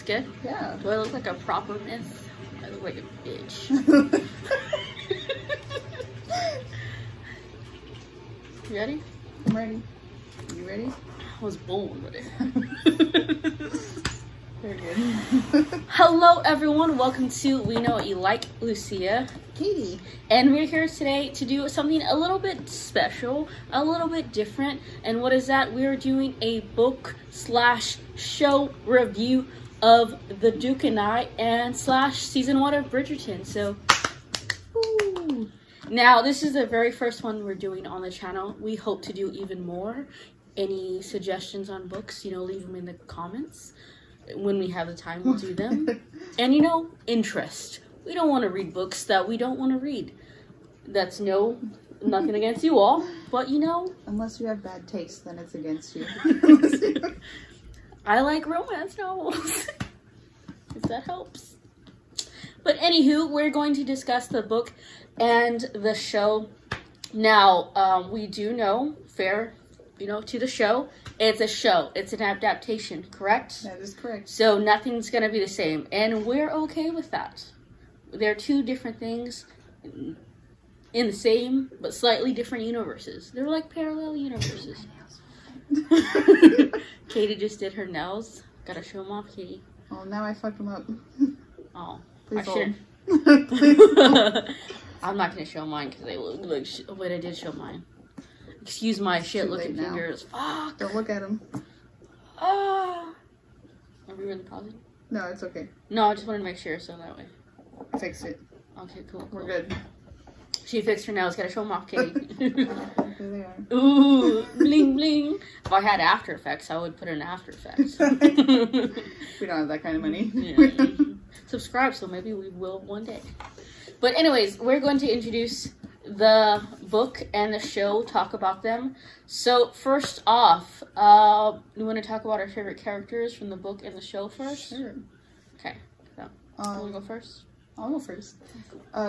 looks good? Yeah. Do I look like a proper miss? I look like a bitch. You ready? I'm ready. You ready? I was born with it. Very good. Hello everyone, welcome to We Know What You Like, Lucia. Katie. And we're here today to do something a little bit special, a little bit different. And what is that? We're doing a book/show review of The Duke and I and / season 1 of Bridgerton. So, woo. Now this is the very first one we're doing on the channel. We hope to do even more. Any suggestions on books, leave them in the comments. When we have the time, we'll do them. And interest. We don't want to read books that we don't want to read. That's nothing against you all, but Unless you have bad taste, then it's against you. I like romance novels. If that helps. But anywho, we're going to discuss the book and the show. Now, we do know, to the show, it's a show. It's an adaptation, correct? That is correct. So nothing's going to be the same. And we're okay with that. They're two different things in the same, but slightly different universes. They're like parallel universes. Katie just did her nails. Gotta show them off, Katie. Oh, now I fucked them up. Oh, Please I should. I'm not gonna show mine because they look like wait, I did show mine. Excuse my shit-looking fingers. Fuck. Don't look at them. Ah. Are we really pausing? No, it's okay. No, I just wanted to make sure so that way. I fixed it. Okay, cool. We're good. She fixed her nails. Gotta show them off, Katie. There they are. Ooh, bling bling. If I had After Effects, I would put in After Effects. We don't have that kind of money. Yeah. Subscribe, so maybe we will one day. But anyways, we're going to introduce the book and the show, talk about them. So first off, we want to talk about our favorite characters from the book and the show first? Sure. Okay. So, you want to go first? I'll go first.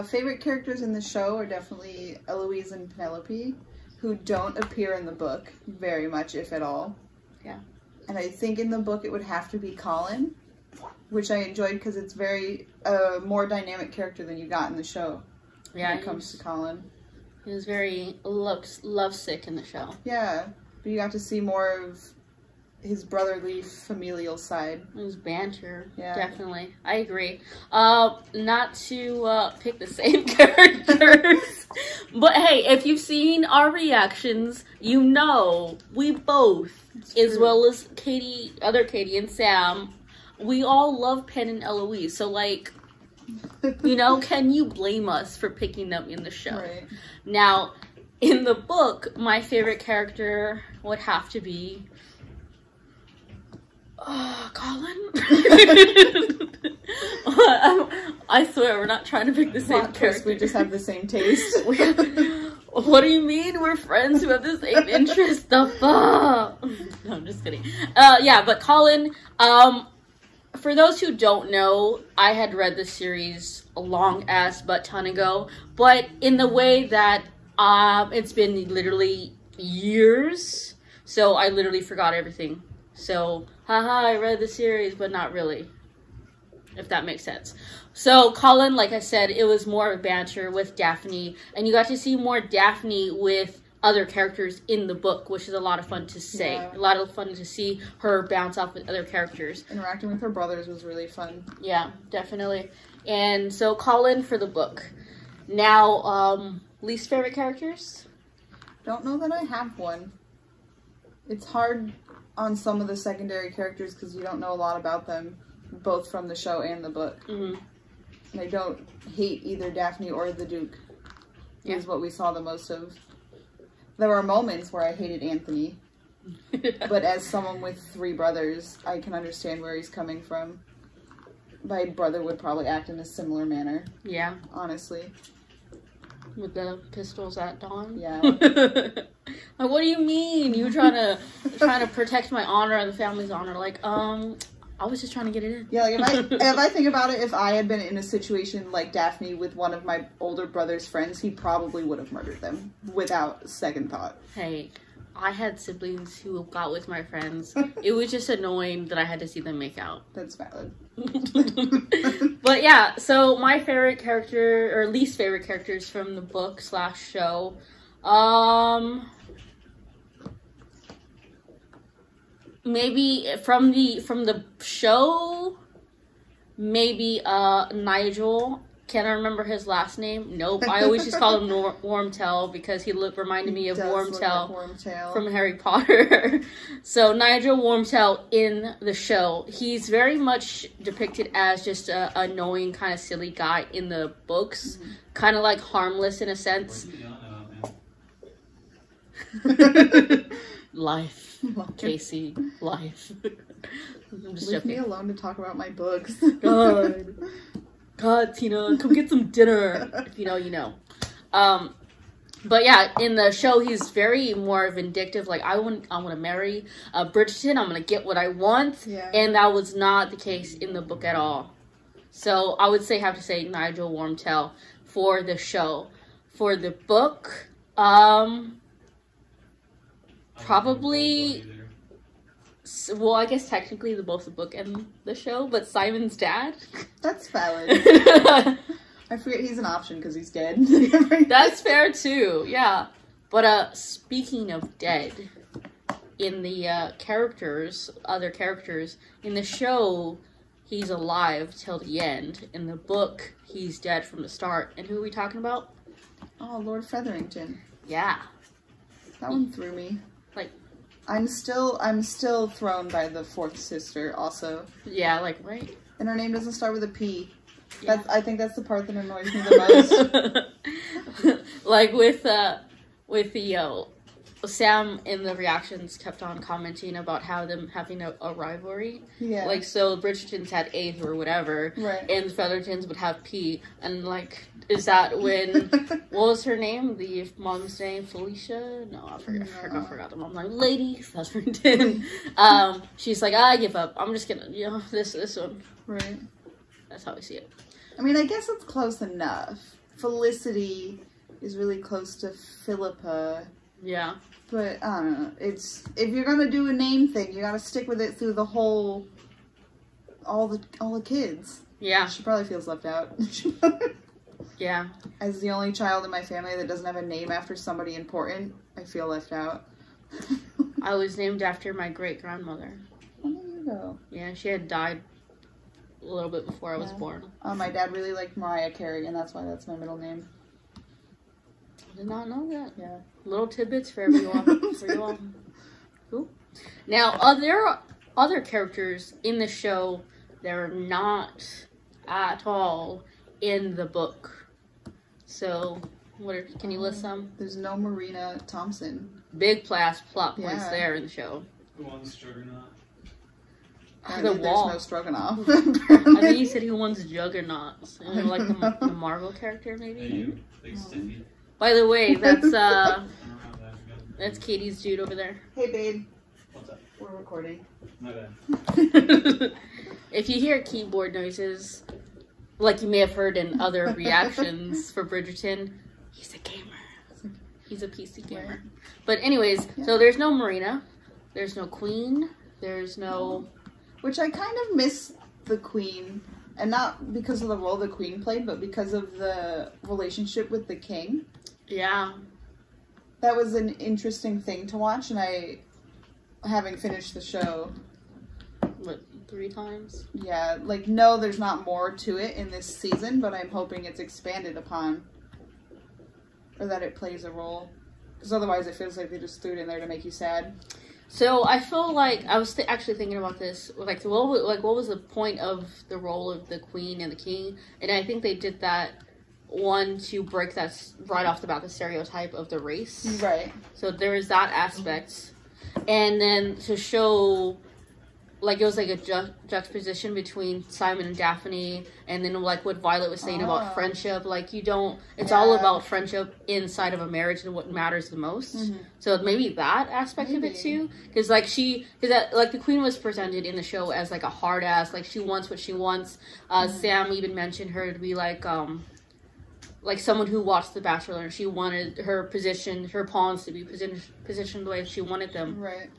Favorite characters in the show are definitely Eloise and Penelope, who don't appear in the book very much, if at all. Yeah. And I think in the book it would have to be Colin, which I enjoyed because it's very more dynamic character than you got in the show. Yeah, when it comes to Colin. He was very lovesick in the show. Yeah, but you got to see more of his brotherly familial side. It was banter. Yeah. Definitely. I agree. Not to pick the same characters. But hey, if you've seen our reactions, we both, as well as other Katie and Sam, we all love Pen and Eloise. So can you blame us for picking them in the show? Right. Now, in the book, my favorite character would have to be Colin. I swear, we're not trying to pick the same character. We just have the same taste. What do you mean? We're friends who have the same interest. The fuck? No, I'm just kidding. Yeah, but Colin, for those who don't know, I had read the series a long ass butt ton ago, but in the way that it's been literally years, so I literally forgot everything. So, haha, I read the series, but not really, if that makes sense. So, Colin, like I said, it was more of banter with Daphne, and you got to see more Daphne with other characters in the book, which is a lot of fun to say. Yeah. A lot of fun to see her bounce off with other characters. Interacting with her brothers was really fun. Yeah, definitely. And so Colin for the book. Now, least favorite characters? Don't know that I have one. It's hard on some of the secondary characters because you don't know a lot about them, both from the show and the book. Mm-hmm. And I don't hate either Daphne or the Duke. Yeah. Is what we saw the most of. There were moments where I hated Anthony, but as someone with 3 brothers, I can understand where he's coming from. My brother would probably act in a similar manner. Yeah. Honestly. With the pistols at dawn? Yeah. Like, what do you mean? You trying to protect my honor and the family's honor? I was just trying to get it in. Yeah, if I think about it, if I had been in a situation like Daphne with one of my older brother's friends, he probably would have murdered them without second thought. Hey, I had siblings who got with my friends. It was just annoying that I had to see them make out. That's valid. But yeah, so my favorite character, or least favorite characters from the book / show, maybe from the show, maybe Nigel. Can I remember his last name? Nope. I always just call him Wormtail because he reminded me of Wormtail from Harry Potter. So Nigel Wormtail in the show, he's very much depicted as just a annoying kind of silly guy in the books, kind of like harmless in a sense. Life, Casey, life. I'm just Leave joking. me alone to talk about my books. God, Tina, come get some dinner. If you know, you know. But yeah, in the show, he's very more vindictive. Like, I want to marry Bridgerton. I'm going to get what I want. Yeah. And that was not the case in the book at all. So I would have to say Nigel Wormtail for the show. For the book, probably... Well, I guess technically both the book and the show, but Simon's dad. That's valid. I forget he's an option because he's dead. That's fair too, yeah. But speaking of dead, in the other characters, in the show, he's alive till the end. In the book, he's dead from the start. And who are we talking about? Oh, Lord Featherington. Yeah. That one threw me. Like, I'm still thrown by the fourth sister also. Yeah, like, right? And her name doesn't start with a P. Yeah. I think that's the part that annoys me the most. Like with the Sam in the reactions kept on commenting about how them having a rivalry. Yeah. Like, so Bridgertons had A or whatever. Right. And Feathertons would have P. And, like, is that when... what was her name? The mom's name? Felicia? No, I forgot the mom's name. Lady Featherton. She's like, I give up. I'm just gonna, this one. Right. That's how I see it. I mean, I guess it's close enough. Felicity is really close to Philippa. Yeah. But, I don't know, if you're gonna do a name thing, you gotta stick with it through the whole, all the kids. Yeah. She probably feels left out. Yeah. As the only child in my family that doesn't have a name after somebody important, I feel left out. I was named after my great-grandmother. Oh, there you go. Yeah, she had died a little bit before I was born. My dad really liked Mariah Carey, and that's why that's my middle name. I did not know that. Yeah. Little tidbits for everyone. Cool. Now, other characters in the show that are not at all in the book. So, can you list some? There's no Marina Thompson. Big plot points there in the show. Who wants Juggernaut? The wall. There's no Stroganoff. I think he said he wants Juggernauts. Like the Marvel character, maybe? Big Stiffy. By the way, that's Katie's dude over there. Hey, babe. What's up? We're recording. My bad. If you hear keyboard noises, like you may have heard in other reactions for Bridgerton, he's a gamer. He's a PC gamer. Right. But anyways, so there's no Marina. There's no Queen. There's no... Which I kind of miss the Queen. And not because of the role the Queen played, but because of the relationship with the King. Yeah. That was an interesting thing to watch, and having finished the show... What, 3 times? Yeah, like, no, there's not more to it in this season, but I'm hoping it's expanded upon. Or that it plays a role. Because otherwise it feels like they just threw it in there to make you sad. So I feel like I was actually thinking about this, like what was the point of the role of the Queen and the King? And I think they did that to break that right off the bat, the stereotype of the race. Right. So there is that aspect, and then to show, like, it was like a juxtaposition between Simon and Daphne, and then like what Violet was saying about friendship. Like, it's all about friendship inside of a marriage and what matters the most. Mm-hmm. So maybe that aspect of it too, because like the Queen was presented in the show as like a hard ass, like she wants what she wants. Sam even mentioned her to be like like someone who watched The Bachelor, and she wanted her pawns to be positioned the way she wanted them Right.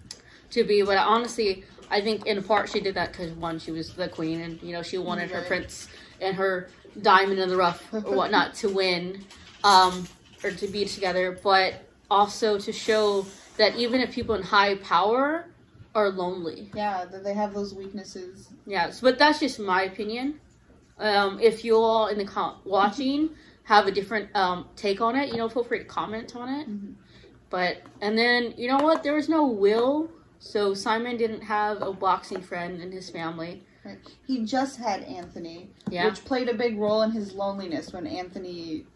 to be. But honestly, I think in part she did that because, one, she was the queen, and, you know, she wanted her prince and her diamond in the rough or whatnot to win, or to be together, but also to show that even if people in high power are lonely. Yeah, that they have those weaknesses. Yes, but that's just my opinion. If you all in the watching have a different take on it, you know, feel free to comment on it. Mm-hmm. But, and then, you know what, there was no Will, so Simon didn't have a boxing friend in his family. Right. He just had Anthony, Yeah. which played a big role in his loneliness when Anthony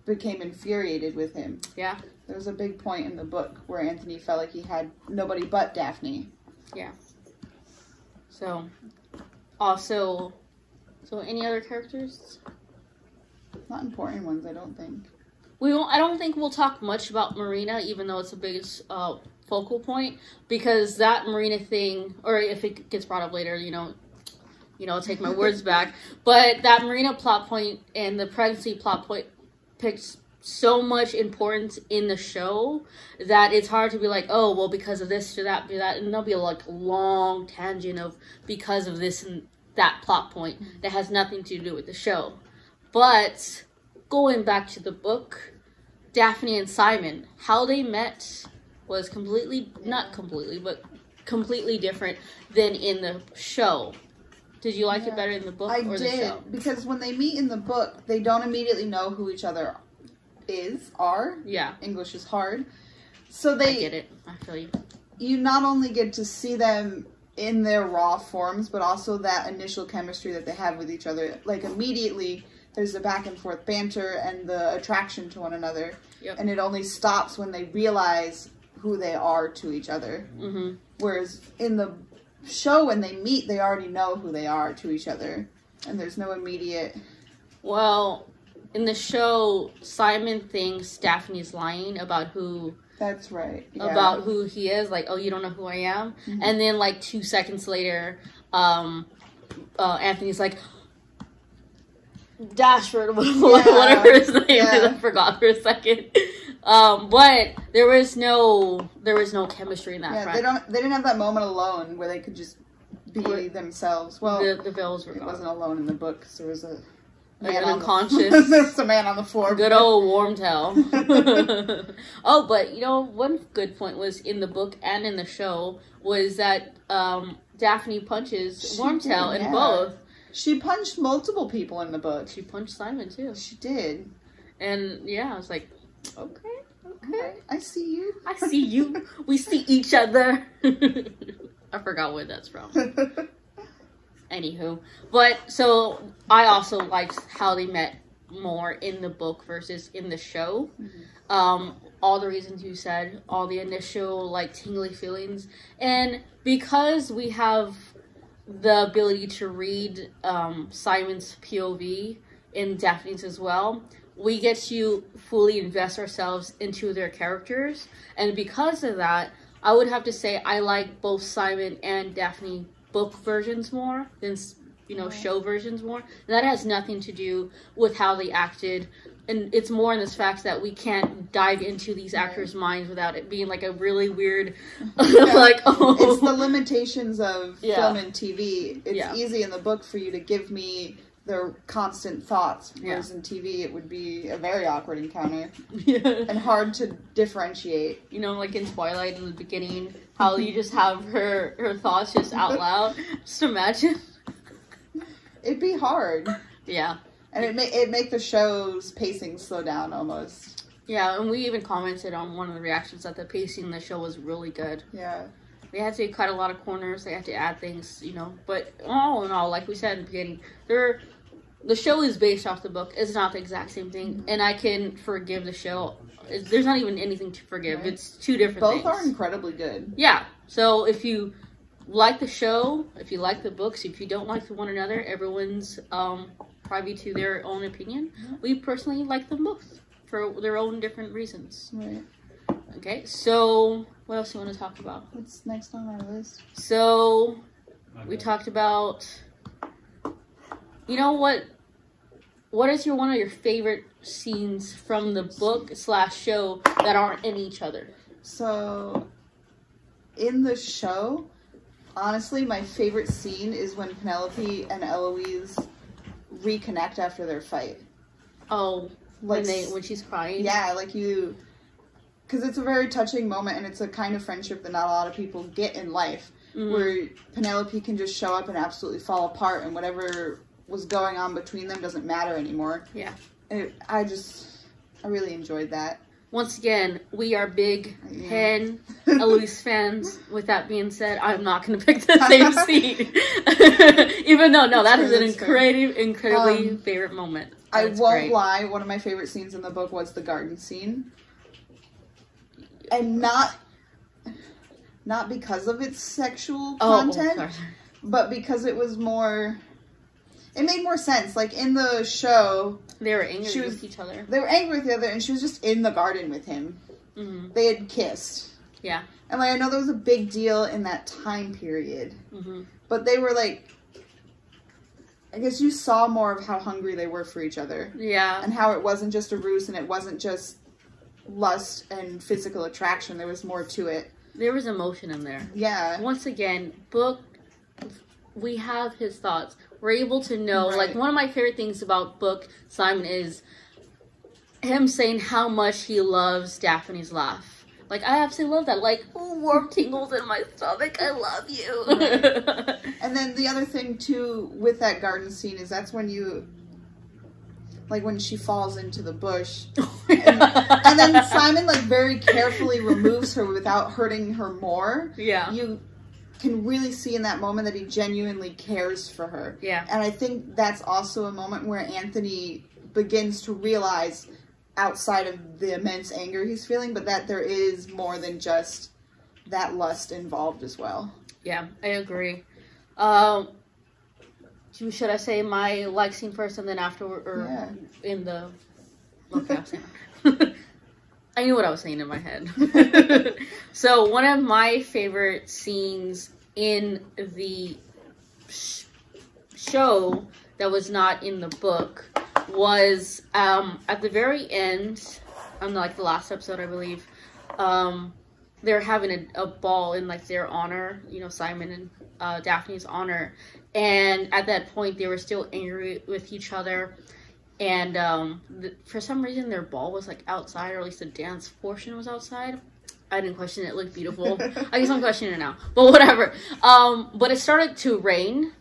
became infuriated with him. Yeah. There was a big point in the book where Anthony felt like he had nobody but Daphne. Yeah. So, also, so any other characters? Not important ones, I don't think. I don't think we'll talk much about Marina, even though it's the biggest focal point, because that Marina thing, or if it gets brought up later, you know, I'll take my words back. But that Marina plot point and the pregnancy plot point picks so much importance in the show that it's hard to be like, oh, well, because of this or that, do that, and there'll be like a long tangent of because of this and that plot point that has nothing to do with the show. But going back to the book, Daphne and Simon, how they met was not completely, but completely different than in the show. Did you like it better in the book or the show? I did, because when they meet in the book, they don't immediately know who each other are. Yeah. English is hard. So I get it. I feel you. You not only get to see them in their raw forms, but also that initial chemistry that they have with each other. Like, immediately, there's the back and forth banter and the attraction to one another. Yep. And it only stops when they realize who they are to each other. Mm-hmm. Whereas in the show, when they meet, they already know who they are to each other. And there's no immediate... Well, in the show, Simon thinks Daphne's lying about who... That's right. Yeah. About who he is. Like, oh, you don't know who I am? Mm-hmm. And then, like, 2 seconds later, Anthony's like... Dashford, whatever his name is, I forgot for a second. But there was no chemistry in that. Yeah, they didn't have that moment alone where they could just be themselves. Well, the veils were it gone. wasn't alone in the book because there was an unconscious. There was a man on the floor. Good old Wormtail. Oh, but you know, one good point was in the book and in the show was that Daphne punches Wormtail in both. She punched multiple people in the book. She punched Simon too. She did. And yeah, I was like, okay. I see you. I see you. We see each other. I forgot where that's from. Anywho. But, so, I also liked how they met more in the book versus in the show. Mm-hmm. All the reasons you said, all the initial, like, tingly feelings. And because we have the ability to read Simon's POV in Daphne's as well, we get to fully invest ourselves into their characters. And because of that, I would have to say I like both Simon and Daphne book versions more than, you know, show versions more. And that has nothing to do with how they acted. And it's more in this fact that we can't dive into these actors' minds without it being like a really weird, like, oh. It's the limitations of film and TV. It's easy in the book for you to give me their constant thoughts, whereas in TV it would be a very awkward encounter and hard to differentiate. You know, like in Twilight in the beginning, how you just have her thoughts just out loud. Just imagine. It'd be hard. Yeah. And it make the show's pacing slow down almost. Yeah, and we even commented on one of the reactions that the pacing in the show was really good. Yeah. They had to cut a lot of corners. They had to add things, you know. But all in all, like we said in the beginning, the show is based off the book. It's not the exact same thing. And I can forgive the show. There's not even anything to forgive. Right. It's two different things. Both are incredibly good. Yeah. So if you like the show, if you like the books, if you don't like one another, everyone's privy to their own opinion. Yeah. We personally like them both for their own different reasons. Right. Okay, so what else do you want to talk about? What's next on our list? So we talked about, you know what what is one of your favorite scenes from the book / show that aren't in each other? So, in the show, honestly, my favorite scene is when Penelope and Eloise reconnect after their fight. Oh, Like, when she's crying? Yeah, like because it's a very touching moment, and it's a kind of friendship that not a lot of people get in life, where Penelope can just show up and absolutely fall apart, and whatever was going on between them doesn't matter anymore. Yeah. And I really enjoyed that. Once again, we are big Hen Eloise fans. With that being said, I'm not going to pick the same scene. Even though, no, that is an incredibly favorite moment. I won't lie, one of my favorite scenes in the book was the garden scene. And not because of its sexual content, but because it was more... It made more sense. Like, in the show... They were angry with each other. They were angry with each other, and she was just in the garden with him. Mm-hmm. They had kissed. Yeah. And, like, I know that was a big deal in that time period. Mm-hmm. But they were, like... I guess you saw more of how hungry they were for each other. Yeah. And how it wasn't just a ruse, and it wasn't just lust and physical attraction. There was more to it. There was emotion in there. Yeah. Once again, book... We have his thoughts. We're able to know, like, one of my favorite things about Book Simon is him saying how much he loves Daphne's laugh. Like, I absolutely love that. Like, warm tingles in my stomach. I love you. Right. And then the other thing, too, with that garden scene is that's when you... Like, when she falls into the bush. And then Simon, like, very carefully removes her without hurting her more. Yeah. You can really see in that moment that he genuinely cares for her. Yeah. And I think that's also a moment where Anthony begins to realize, outside of the immense anger he's feeling, but that there is more than just that lust involved as well. Yeah, I agree. Should I say my like scene first and then afterward, or in the... Okay, I'll say I knew what I was saying in my head. So, one of my favorite scenes in the show that was not in the book was at the very end, on like the last episode, I believe, they're having a ball in like their honor, you know, Simon and Daphne's honor. And at that point, they were still angry with each other. And for some reason, their ball was, like, outside, or at least the dance portion was outside. I didn't question it. It looked beautiful. I guess I'm questioning it now. But whatever. But it started to rain.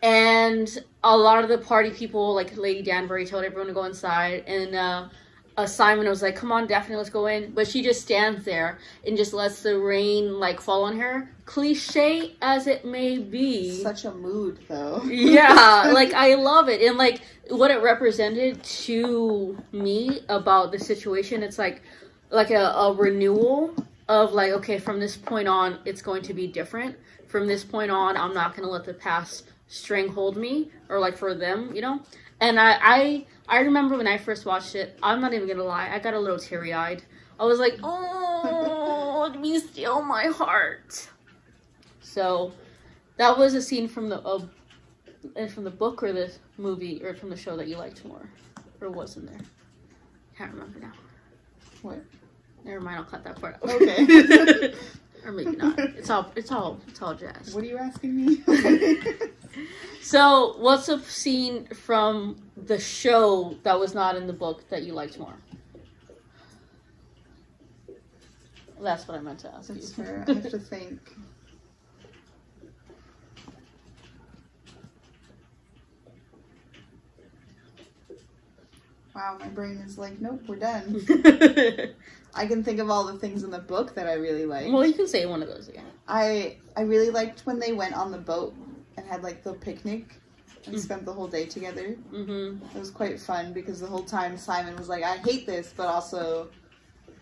And a lot of the party people, like Lady Danbury, told everyone to go inside. And Simon was like, come on, Daphne, let's go in. But she just stands there and just lets the rain, like, fall on her. Cliche as it may be. Such a mood, though. Yeah, like, I love it. And, like, what it represented to me about the situation, it's like a renewal of, like, okay, from this point on, it's going to be different. From this point on, I'm not going to let the past stranglehold me, or, like, for them, you know? And I remember when I first watched it, I'm not even going to lie, I got a little teary-eyed. I was like, oh, let me steal my heart. So, that was a scene from the book or the movie, or from the show that you liked more, or was in there. Can't remember now. What? Never mind, I'll cut that part out. Okay. Or maybe not. It's all jazz. What are you asking me? So, what's a scene from the show that was not in the book that you liked more? That's what I meant to ask you. That's fair. I have to think. Wow, my brain is like, nope, we're done. I can think of all the things in the book that I really like. Well, you can say one of those again. I really liked when they went on the boat and had, like, the picnic and spent the whole day together. Mm-hmm. It was quite fun because the whole time Simon was like, I hate this, but also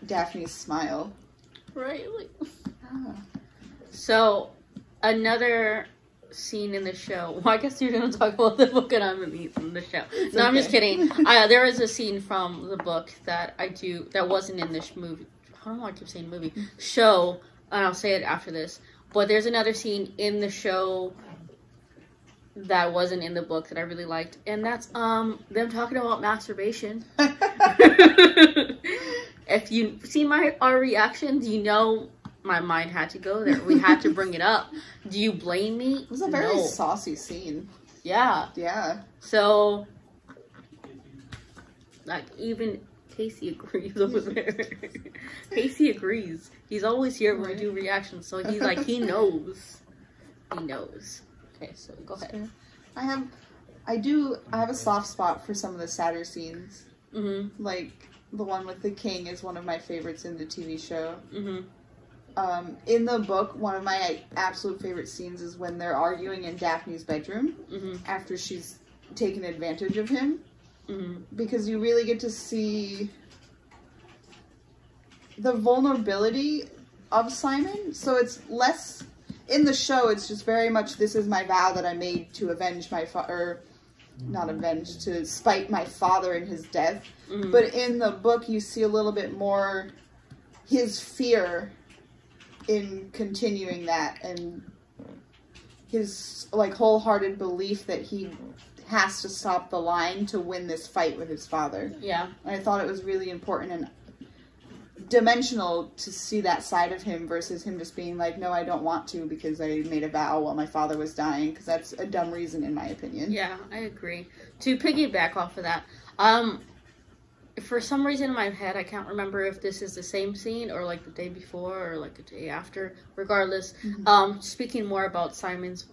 Daphne's smile. Right. So, another scene in the show. Well, I guess you're going to talk about the book and I'm going to eat in the show. It's no, okay. I'm just kidding. There is a scene from the book that that wasn't in this movie. I don't know why I keep saying movie. Show, and I'll say it after this. But there's another scene in the show that wasn't in the book that I really liked, and that's them talking about masturbation. If you see our reactions, you know my mind had to go there. We had to bring it up. Do you blame me? It was a very saucy scene. Yeah. Yeah. So, like, even Casey agrees over there. Casey agrees. He's always here when we do reactions, so he's like, he knows. He knows. Okay, so go ahead. I have a soft spot for some of the sadder scenes. Mm-hmm. Like, the one with the king is one of my favorites in the TV show. Mm-hmm. In the book, one of my absolute favorite scenes is when they're arguing in Daphne's bedroom after she's taken advantage of him. Because you really get to see the vulnerability of Simon. So it's less... In the show, it's just very much, this is my vow that I made to avenge my father... Not avenge, to spite my father in his death. But in the book, you see a little bit more his fear in continuing that, and his, like, wholehearted belief that he has to stop the line to win this fight with his father. Yeah. And I thought it was really important and dimensional to see that side of him versus him just being like, no, I don't want to because I made a vow while my father was dying, because that's a dumb reason in my opinion. Yeah, I agree. To piggyback off of that, for some reason in my head, I can't remember if this is the same scene or like the day before or like the day after. Regardless, speaking more about Simon's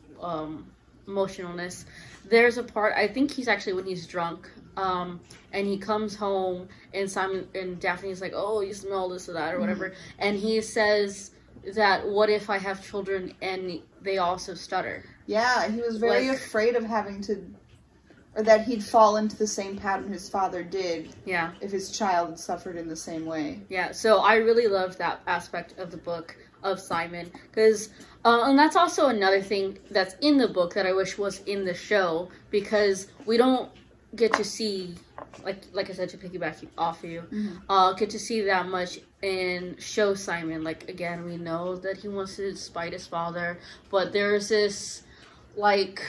emotionalness, there's a part, I think he's actually when he's drunk, and he comes home and Simon and Daphne's like, oh, you smell this or that or whatever, and he says that, what if I have children and they also stutter? Yeah, he was very afraid of having to, or that he'd fall into the same pattern his father did. Yeah. If his child suffered in the same way. Yeah, so I really loved that aspect of the book of Simon, because and that's also another thing that's in the book that I wish was in the show, because we don't get to see, like I said, to piggyback off of you, get to see that much in show Simon. Like, again, we know that he wants to spite his father, but there's this, like,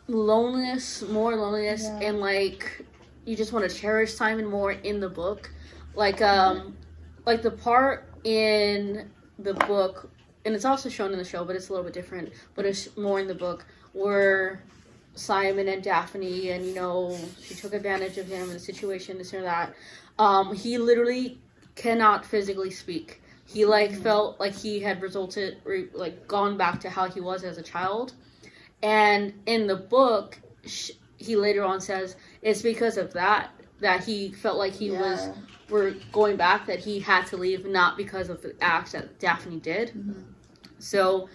loneliness, and, like, you just want to cherish Simon more in the book. Like the part in the book, and it's also shown in the show, but it's a little bit different, but it's more in the book, where Simon and Daphne, and, you know, she took advantage of him in the situation, this or that. He literally cannot physically speak. He, like, felt like he had gone back to how he was as a child. And in the bbbook, he later on says it's because of that he felt like he we're going back, that he had to leave, not because of the acts that Daphne did. So,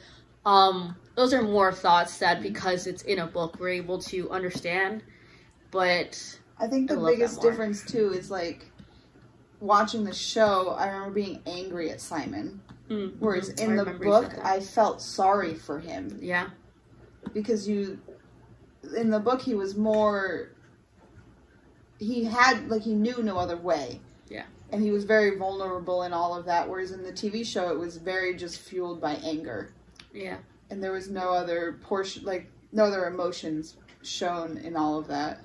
those are more thoughts that, because it's in a book, we're able to understand. But I think the biggest difference too is, like, watching the show, I remember being angry at Simon. Whereas in the book, I felt sorry for him. Yeah. Because in the book, he was more, he knew no other way. Yeah. And he was very vulnerable in all of that, whereas in the TV show, it was very just fueled by anger. Yeah. And there was no other no other emotions shown in all of that.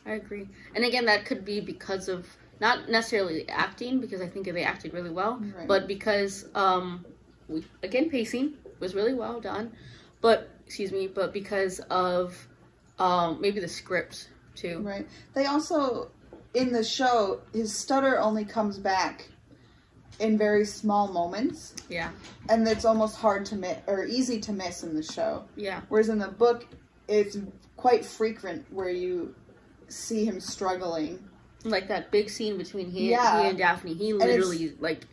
I agree. And again, that could be because of, not necessarily the acting, because I think they acted really well, but because, pacing was really well done, but because of, maybe the script, too. Right. They also, in the show, his stutter only comes back in very small moments. Yeah. And it's almost hard to miss, or easy to miss in the show. Yeah. Whereas in the book, it's quite frequent where you see him struggling. Like that big scene between he and Daphne. He literally, like,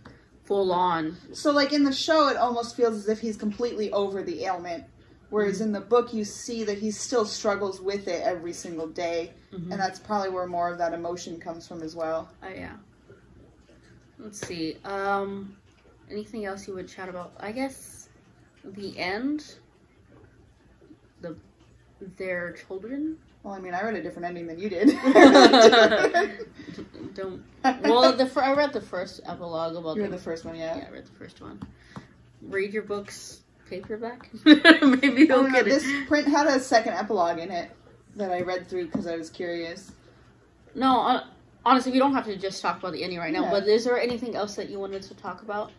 full on. So, like, in the show, it almost feels as if he's completely over the ailment. Whereas in the book, you see that he still struggles with it every single day. And that's probably where more of that emotion comes from as well. Oh, yeah. Let's see. Anything else you would chat about? I guess the end. Their children. Well, I mean, I read a different ending than you did. Don't. Well, I read the first epilogue about. You read the first one, yeah. Yeah, I read the first one. Read your books. paperback. Maybe I he'll don't know, get it. this print had a second epilogue in it that I read through because I was curious. No, honestly, we don't have to just talk about the ending right now. Yeah. But is there anything else that you wanted to talk about?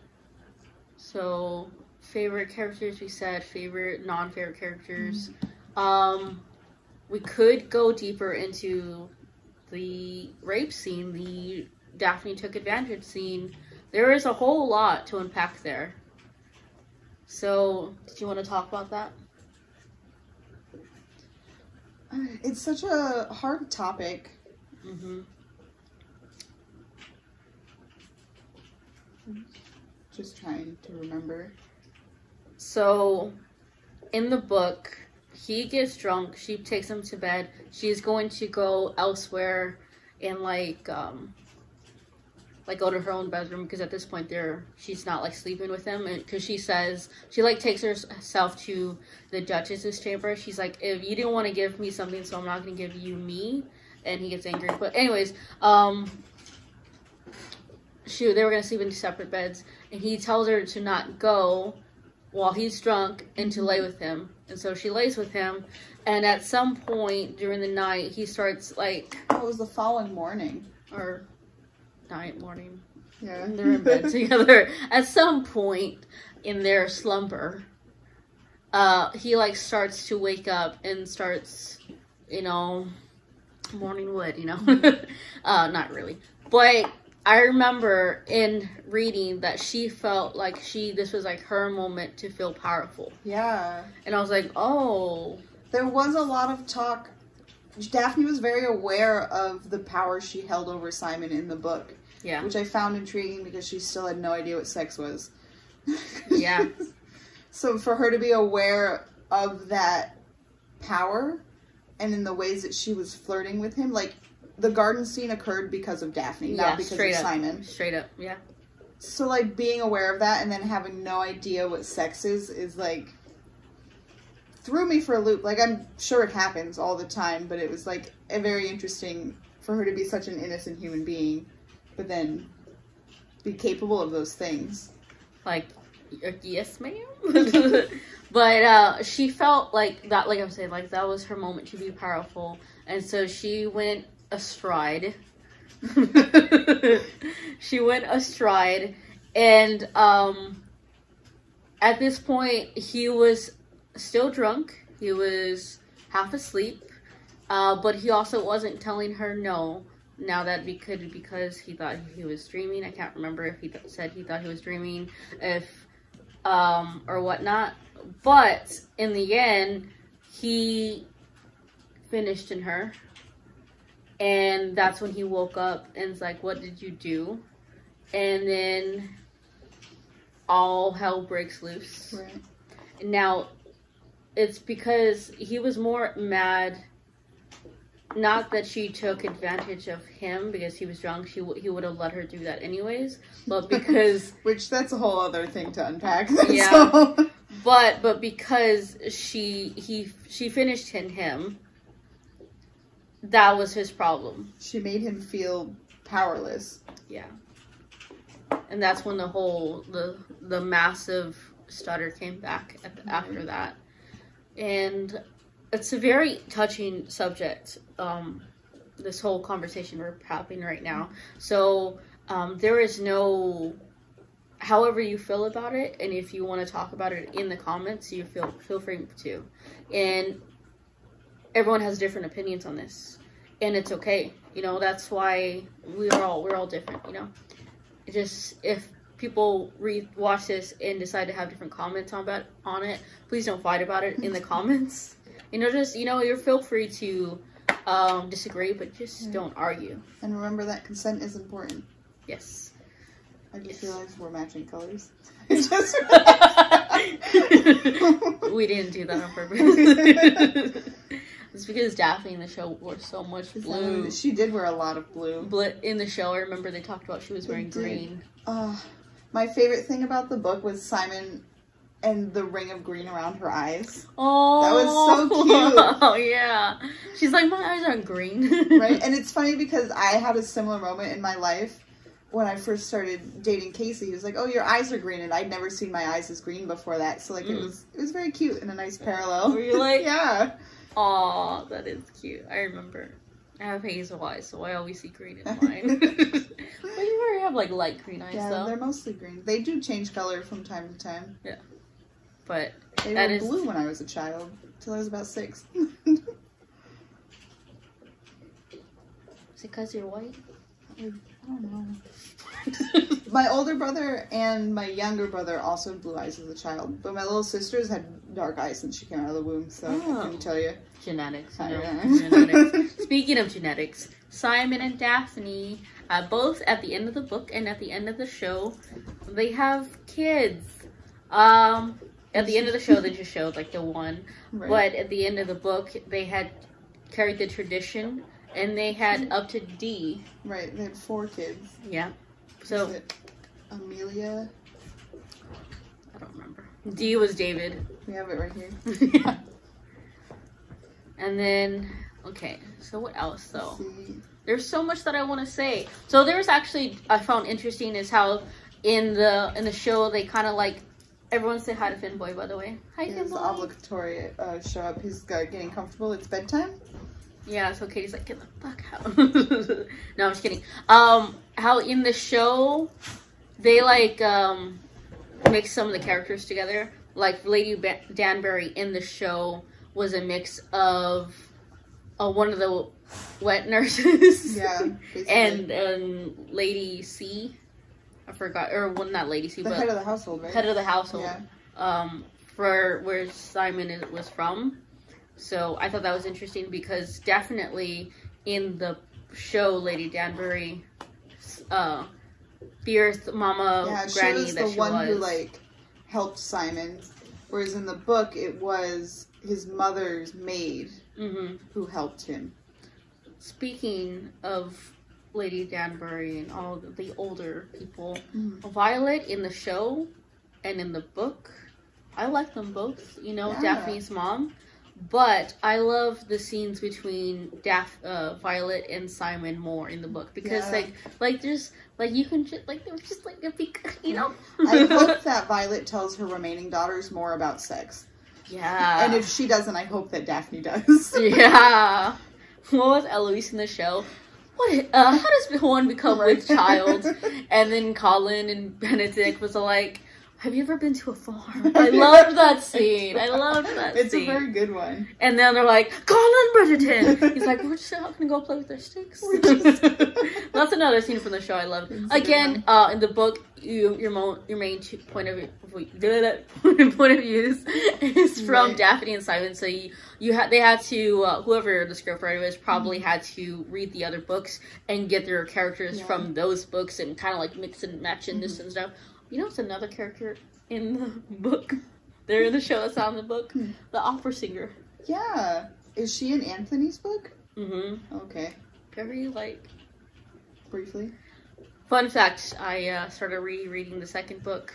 So, favorite characters, we said. Favorite, non-favorite characters. We could go deeper into the rape scene, the Daphne took advantage scene. There is a whole lot to unpack there. So, did you want to talk about that? It's such a hard topic. Mm-hmm. Just trying to remember. So, in the book, he gets drunk. She takes him to bed. She's going to go elsewhere and go to her own bedroom because at this point she's not like sleeping with him, because she says she takes herself to the Duchess's chamber. She's like, if you didn't want to give me something, so I'm not going to give you me. And he gets angry. But anyways, they were going to sleep in separate beds, and he tells her to not go while he's drunk and to lay with him. And so she lays with him, and at some point during the night, he starts it was the following morning. Or morning. Yeah. They're in bed together. At some point in their slumber, he starts to wake up and starts, morning wood, not really. But I remember in reading that she felt like this was her moment to feel powerful. Yeah. And I was like, oh. There was a lot of talk. Daphne was very aware of the power she held over Simon in the book. Yeah. Which I found intriguing because she still had no idea what sex was. Yeah. So for her to be aware of that power and in the ways that she was flirting with him, the garden scene occurred because of Daphne, not because of Simon. Straight up, yeah. So being aware of that and then having no idea what sex is threw me for a loop. I'm sure it happens all the time, but it was a very interesting for her to be such an innocent human being, but then be capable of those things. Yes, ma'am. But she felt that, like I'm saying, that was her moment to be powerful, and so she went astride. She went astride, and at this point, he was still drunk. He was half asleep, but he also wasn't telling her no. Now that because he thought he was dreaming. I can't remember if he said he thought he was dreaming, or whatnot. But in the end, he finished in her, and that's when he woke up and was like, "What did you do?" And then all hell breaks loose. Right. Now, it's because he was more mad, not that she took advantage of him because he was drunk. He would have let her do that anyways, but because which that's a whole other thing to unpack. Yeah. So. But because she finished in him, that was his problem. She made him feel powerless. Yeah. And that's when the massive stutter came back after that. And it's a very touching subject, this whole conversation we're having right now. So there is no, however you feel about it, and if you want to talk about it in the comments, you feel free to. And everyone has different opinions on this, and it's okay. That's why we're all different. Just if people watch this and decide to have different comments on it, please don't fight about it in the comments. You're feel free to disagree, but just don't argue. And remember that consent is important. Yes. I just Yes. realized we're matching colors. We didn't do that on purpose. It's because Daphne in the show wore so much blue. She did wear a lot of blue. In the show, I remember they talked about she was wearing green. My favorite thing about the book was Simon and the ring of green around her eyes. Oh, that was so cute. Oh yeah, she's like, my eyes aren't green. Right, and it's funny because I had a similar moment in my life when I first started dating Casey, he was like, "Oh, your eyes are green," and I'd never seen my eyes as green before that. So like it was very cute and a nice parallel. Were you like, yeah. Aw, that is cute. I remember. I have hazel eyes, so I always see green in mine. But you already have like light green eyes, Yeah, though. they're mostly green. They do change color from time to time. Yeah. But They that were is blue when I was a child, till I was about 6. Is it because you're white? I don't know. My older brother and my younger brother also had blue eyes as a child, but my little sisters had dark eyes since she came out of the womb, so I couldn't tell you. Genetics. I You know, know. genetics. Speaking of genetics, Simon and Daphne, both at the end of the book and at the end of the show, they have kids. At the end of the show, they just showed like the one, Right. but at the end of the book, they had carried the tradition, and they had up to D. Right, they had 4 kids. Yeah. Was So it Amelia? I don't remember. D was David. We have it right here. Yeah. And then, okay, so what else though? Let's see. There's so much that I want to say. So there's actually, I found interesting is how in the show they kind of like, everyone say hi to Finboy, by the way. Hi, He has the Finboy. obligatory show up. He's getting comfortable. It's bedtime. Yeah, so Katie's like, get the fuck out. No, I'm just kidding. How in the show they like mix some of the characters together. Like Lady Danbury in the show was a mix of one of the wet nurses. Yeah, basically. and Lady C. I forgot, or well, not Lady C, the but head of the household, right? head of the household. Yeah. For where Simon was from. So I thought that was interesting because definitely in the show, Lady Danbury fierce mama Yeah, she granny was that the she one was. who like helped Simon, whereas in the book it was his mother's maid Mm-hmm. who helped him. Speaking of Lady Danbury and all the older people, Mm. Violet in the show and in the book, I like them both. You know, Yeah. Daphne's mom. But I love the scenes between Violet and Simon more in the book because Yeah. like there's like you can just like they're just like a big, you know. I hope that Violet tells her remaining daughters more about sex. Yeah. And if she doesn't, I hope that Daphne does. Yeah. What was Eloise in the show? How does one become with child? And then Colin and Benedict was like, have you ever been to a farm? I loved that scene. I loved that It's scene. a very good one. And then they're like, Colin Bridgerton! He's like, we're just not gonna go play with their sticks. That's another scene from the show I love. It's a good Again, in the book, your main point of views is from Right. Daphne and Simon. So they had to whoever the scriptwriter was probably had to read the other books and get their characters Yeah. from those books and kind of like mix and match in this and stuff. You know, it's another character in the book. They're in the show that's not in the book. The opera singer. Yeah. Is she in Anthony's book? Mm-hmm. Okay. Very like. Briefly. Fun fact: I started rereading the second book,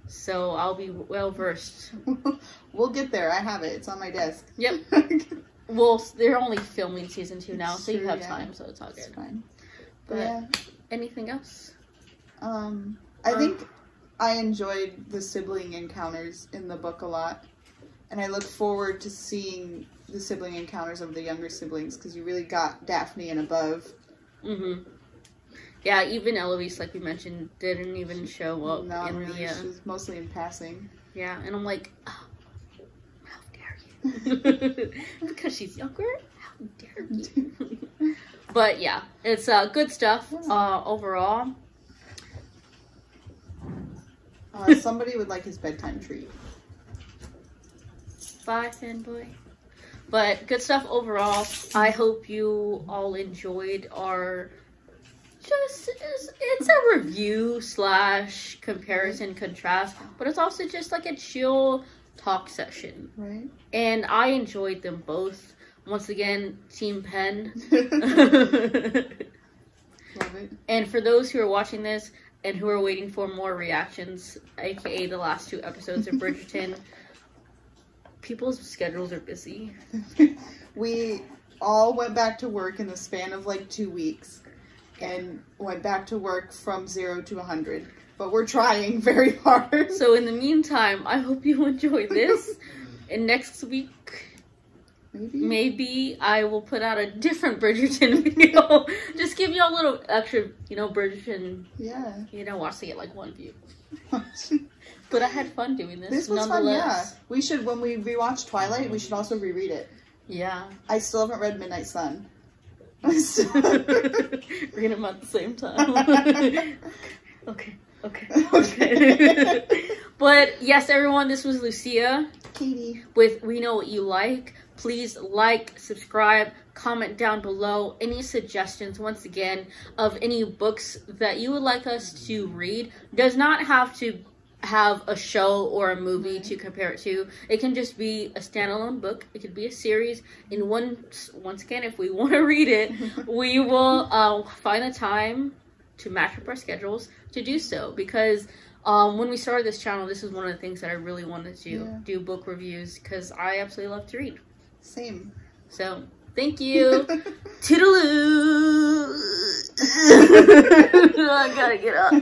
so I'll be well versed. We'll get there. I have it. It's on my desk. Yep. Well, they're only filming season 2 now, so you True, have yeah. time, so it's all It's good. fine. But Yeah. anything else? I think I enjoyed the sibling encounters in the book a lot. And I look forward to seeing the sibling encounters of the younger siblings because you really got Daphne and above. Mm-hmm. Yeah, even Eloise, like we mentioned, didn't even show up Not in really. the. She's mostly in passing. Yeah, and I'm like, oh, how dare you? Because she's younger? How dare you? But yeah, it's good stuff overall. Somebody would like his bedtime treat. Bye, fanboy. But good stuff overall. I hope you all enjoyed our it's a review / comparison contrast, but it's also just like a chill talk session. Right? And I enjoyed them both. Once again, Team Pen. Love it. And for those who are watching this and who are waiting for more reactions, aka the last 2 episodes of Bridgerton, people's schedules are busy. We all went back to work in the span of like 2 weeks. and went back to work from 0 to 100. But we're trying very hard. So in the meantime, I hope you enjoy this. And next week, maybe I will put out a different Bridgerton video. Just give you a little extra, Bridgerton. Yeah. Watch to get like 1 view. But I had fun doing this. This was fun, yeah. We should, when we rewatch Twilight, we should also reread it. Yeah. I still haven't read Midnight Sun. Read them at the same time. Okay. But yes, everyone, this was Lucia. Katie. With We Know What You Like. Please like, subscribe, comment down below any suggestions, once again, of any books that you would like us to read. Does not have to have a show or a movie to compare it to. It can just be a standalone book. It could be a series. And once again, if we want to read it, we will find the time to match up our schedules to do so. Because when we started this channel, this is one of the things that I really wanted to do, book reviews, because I absolutely love to read. Same. So, thank you. Toodaloo. I gotta get up.